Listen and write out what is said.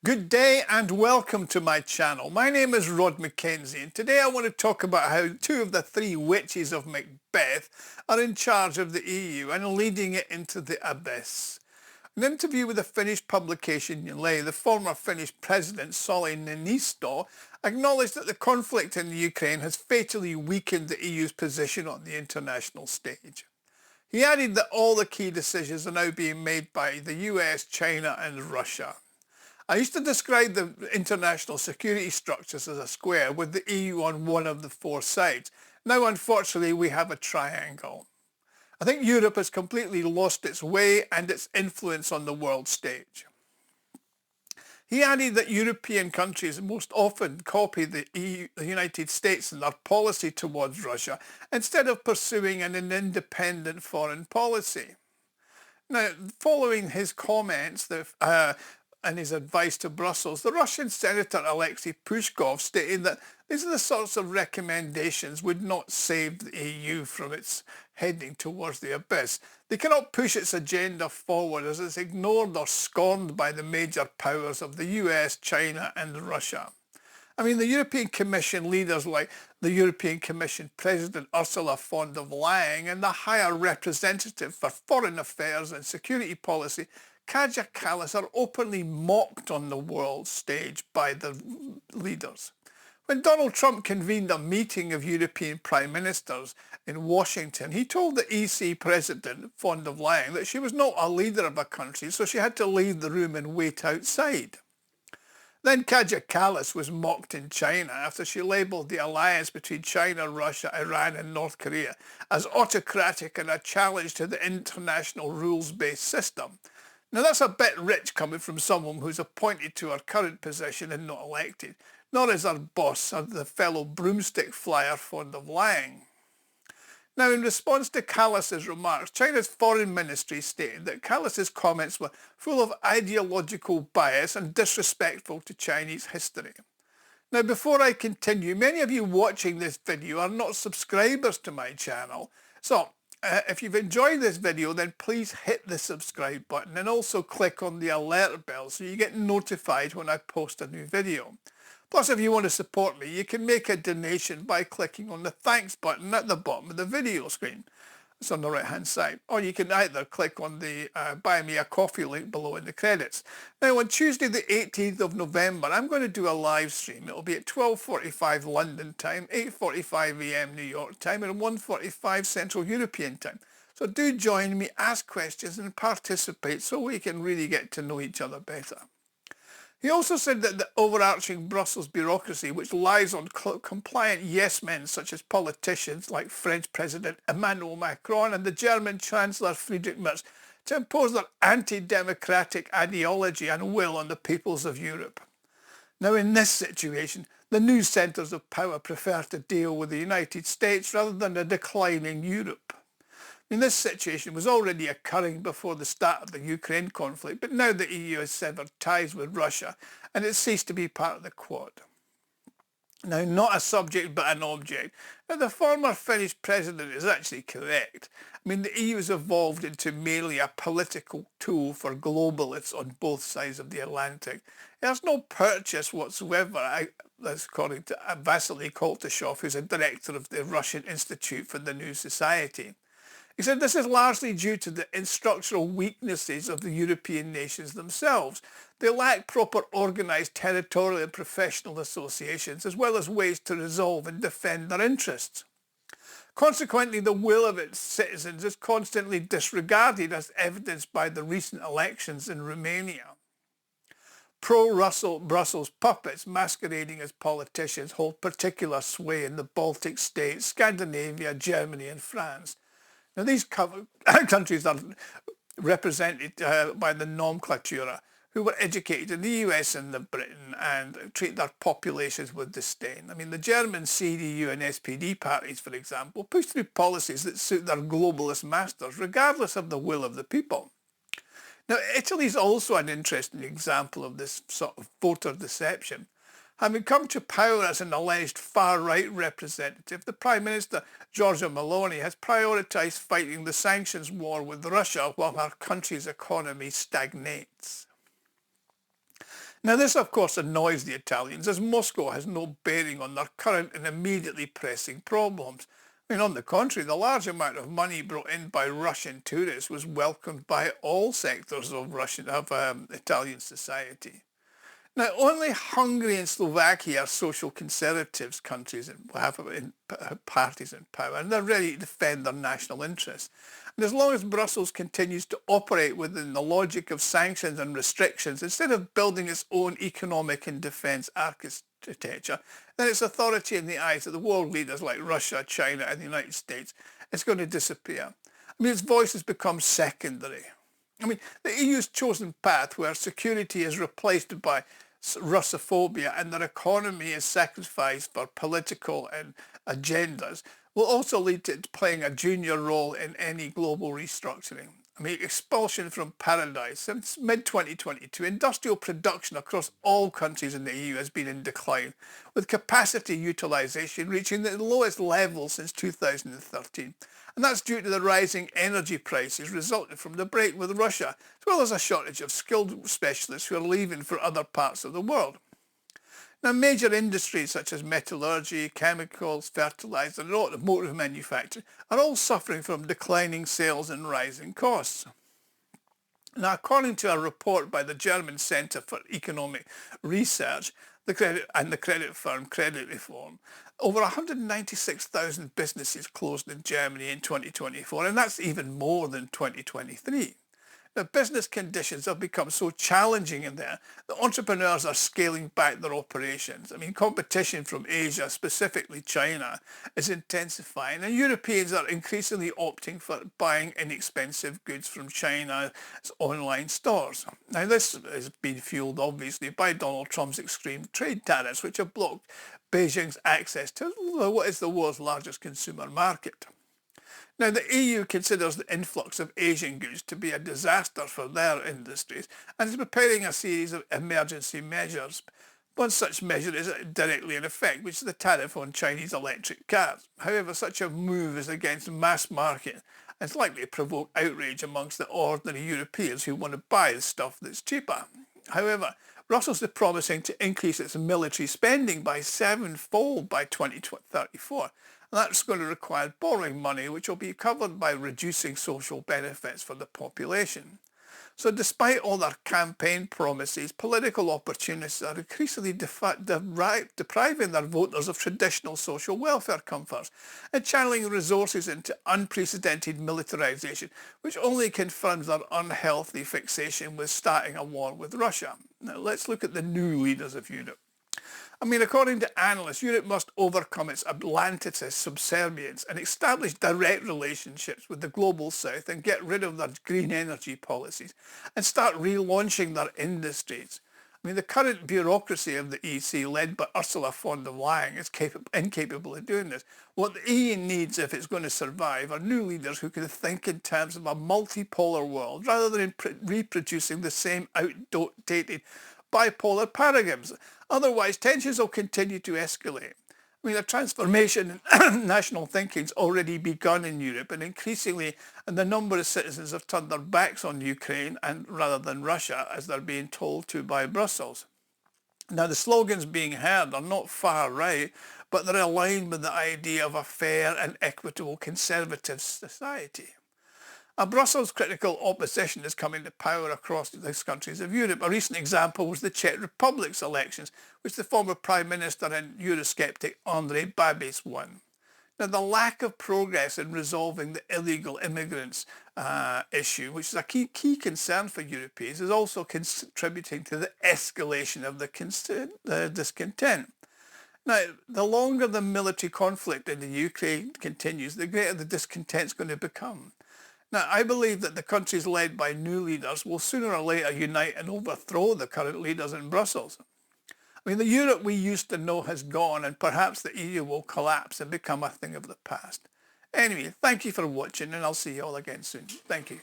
Good day and welcome to my channel. My name is Rhod Mackenzie and today I want to talk about how two of the three witches of Macbeth are in charge of the EU and leading it into the abyss. In an interview with a Finnish publication, Yle, the former Finnish president Sauli Niinisto acknowledged that the conflict in the Ukraine has fatally weakened the EU's position on the international stage. He added that all the key decisions are now being made by the US, China and Russia. I used to describe the international security structures as a square with the EU on one of the four sides. Now, unfortunately, we have a triangle. I think Europe has completely lost its way and its influence on the world stage. He added that European countries most often copy the United States in their policy towards Russia instead of pursuing an independent foreign policy. Now, following his comments and his advice to Brussels, the Russian Senator Alexei Pushkov stated that these are the sorts of recommendations would not save the EU from its heading towards the abyss. They cannot push its agenda forward as it's ignored or scorned by the major powers of the US, China and Russia. I mean, the European Commission leaders like the European Commission President Ursula von der Leyen and the Higher Representative for Foreign Affairs and Security Policy Kaja Kallas are openly mocked on the world stage by the leaders. When Donald Trump convened a meeting of European prime ministers in Washington, he told the EC President von der Leyen that she was not a leader of a country, so she had to leave the room and wait outside. Then Kaja Kallas was mocked in China after she labelled the alliance between China, Russia, Iran and North Korea as autocratic and a challenge to the international rules-based system. Now that's a bit rich coming from someone who's appointed to her current position and not elected, not as her boss or the fellow broomstick flyer von der Leyen. Now, in response to Kallas's remarks, China's foreign ministry stated that Kallas's comments were full of ideological bias and disrespectful to Chinese history. Now, before I continue, many of you watching this video are not subscribers to my channel, so if you've enjoyed this video, then please hit the subscribe button and also click on the alert bell so you get notified when I post a new video. Plus, if you want to support me, you can make a donation by clicking on the thanks button at the bottom of the video screen. It's on the right hand side. Or you can either click on the buy me a coffee link below in the credits. Now on Tuesday the 18th of November, I'm going to do a live stream. It'll be at 12:45 London time, 8:45 AM New York time and 1:45 Central European time. So do join me, ask questions and participate so we can really get to know each other better. He also said that the overarching Brussels bureaucracy, which lies on compliant yes-men such as politicians like French President Emmanuel Macron and the German Chancellor Friedrich Merz, to impose their anti-democratic ideology and will on the peoples of Europe. Now in this situation, the new centres of power prefer to deal with the United States rather than a declining Europe. I mean, this situation was already occurring before the start of the Ukraine conflict, but now the EU has severed ties with Russia and it ceased to be part of the Quad. Now, not a subject but an object. Now, the former Finnish president is actually correct. I mean, the EU has evolved into merely a political tool for globalists on both sides of the Atlantic. It has no purchase whatsoever, that's according to Vasily Koltashov, who's a director of the Russian Institute for the New Society. He said this is largely due to the structural weaknesses of the European nations themselves. They lack proper organised territorial and professional associations, as well as ways to resolve and defend their interests. Consequently, the will of its citizens is constantly disregarded, as evidenced by the recent elections in Romania. Pro-Brussels puppets masquerading as politicians hold particular sway in the Baltic states, Scandinavia, Germany and France. Now, these countries are represented by the nomenclatura, who were educated in the US and Britain and treat their populations with disdain. I mean, the German CDU and SPD parties, for example, push through policies that suit their globalist masters, regardless of the will of the people. Now, Italy is also an interesting example of this sort of voter deception. Having come to power as an alleged far-right representative, the Prime Minister, Giorgia Meloni, has prioritised fighting the sanctions war with Russia while her country's economy stagnates. Now this of course annoys the Italians, as Moscow has no bearing on their current and immediately pressing problems. I mean, on the contrary, the large amount of money brought in by Russian tourists was welcomed by all sectors of Italian society. Now, only Hungary and Slovakia are social conservatives countries and have parties in power, and they're ready to defend their national interests. And as long as Brussels continues to operate within the logic of sanctions and restrictions, instead of building its own economic and defence architecture, then its authority in the eyes of the world leaders like Russia, China and the United States is going to disappear. I mean, its voice has become secondary. I mean, the EU's chosen path where security is replaced by Russophobia and their economy is sacrificed for political and agendas will also lead to it playing a junior role in any global restructuring. I mean, expulsion from paradise. Since mid-2022, industrial production across all countries in the EU has been in decline, with capacity utilisation reaching the lowest level since 2013. And that's due to the rising energy prices resulting from the break with Russia, as well as a shortage of skilled specialists who are leaving for other parts of the world. Now, major industries such as metallurgy, chemicals, fertiliser and automotive manufacturing are all suffering from declining sales and rising costs. Now, according to a report by the German Centre for Economic Research, the credit firm Credit Reform, over 196,000 businesses closed in Germany in 2024, and that's even more than 2023. Now, business conditions have become so challenging in there that entrepreneurs are scaling back their operations. I mean, competition from Asia, specifically China, is intensifying, and Europeans are increasingly opting for buying inexpensive goods from China's online stores. Now, this has been fueled, obviously, by Donald Trump's extreme trade tariffs, which have blocked Beijing's access to what is the world's largest consumer market. Now, the EU considers the influx of Asian goods to be a disaster for their industries and is preparing a series of emergency measures. One such measure is directly in effect, which is the tariff on Chinese electric cars. However, such a move is against mass market and is likely to provoke outrage amongst the ordinary Europeans who want to buy the stuff that's cheaper. However, Brussels is promising to increase its military spending by 7-fold by 2034. And that's going to require borrowing money, which will be covered by reducing social benefits for the population. So despite all their campaign promises, political opportunists are increasingly depriving their voters of traditional social welfare comforts and channeling resources into unprecedented militarization, which only confirms their unhealthy fixation with starting a war with Russia. Now let's look at the new leaders of Europe. I mean, according to analysts, Europe must overcome its Atlanticist subservience and establish direct relationships with the global south and get rid of their green energy policies and start relaunching their industries. I mean, the current bureaucracy of the EC, led by Ursula von der Leyen, is incapable of doing this. What the EU needs, if it's going to survive, are new leaders who can think in terms of a multipolar world rather than reproducing the same outdated bipolar paradigms. Otherwise, tensions will continue to escalate. I mean, a transformation in national thinking's already begun in Europe, and increasingly the number of citizens have turned their backs on Ukraine and rather than Russia, as they're being told to by Brussels. Now, the slogans being heard are not far right, but they're aligned with the idea of a fair and equitable conservative society. A Brussels critical opposition is coming to power across these countries of Europe. A recent example was the Czech Republic's elections, which the former Prime Minister and Eurosceptic Andrej Babiš won. Now, the lack of progress in resolving the illegal immigrants issue, which is a key concern for Europeans, is also contributing to the escalation of the discontent. Now, the longer the military conflict in the Ukraine continues, the greater the discontent is going to become. Now, I believe that the countries led by new leaders will sooner or later unite and overthrow the current leaders in Brussels. I mean, the Europe we used to know has gone, and perhaps the EU will collapse and become a thing of the past. Anyway, thank you for watching, and I'll see you all again soon. Thank you.